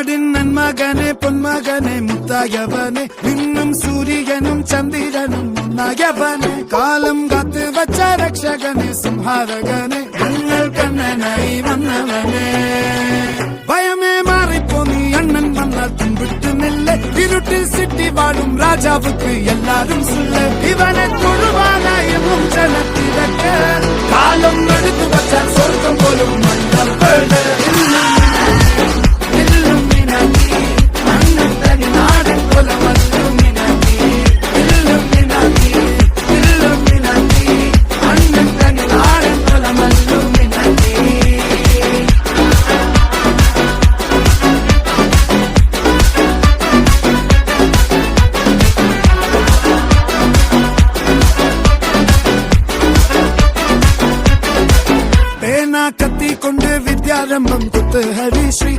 നാടിൻ നന്മകനെ പൊന്മകനെ മുത്തായവനെ നിന്നും സൂര്യനും ചന്ദ്രനും ഒന്നായവനെ കാലം കാത്ത് വച്ച രക്ഷകനെ സംഹാരകനെ ഞങ്ങൾ കണ്ണനായി വന്നവനെ ഭയമേ മാറിപ്പോ നീ അണ്ണൻ വന്നാൽ തുമ്പിട്ട് നില്ല ഇരുട്ടിൽ സിറ്റി വാഴും രാജാവുക്ക് എല്ലാരും സുല്ല ഇവനെ തൊഴുവാനായും ജനത്തിരക്ക് കാലം എടുത്തു വച്ചാൽ സ്വർഗം പോലും മണ്ണൽ വീട് കത്തിക്കൊണ്ട് വിദ്യാരംഭം കുത്ത് ഹരിശ്രീ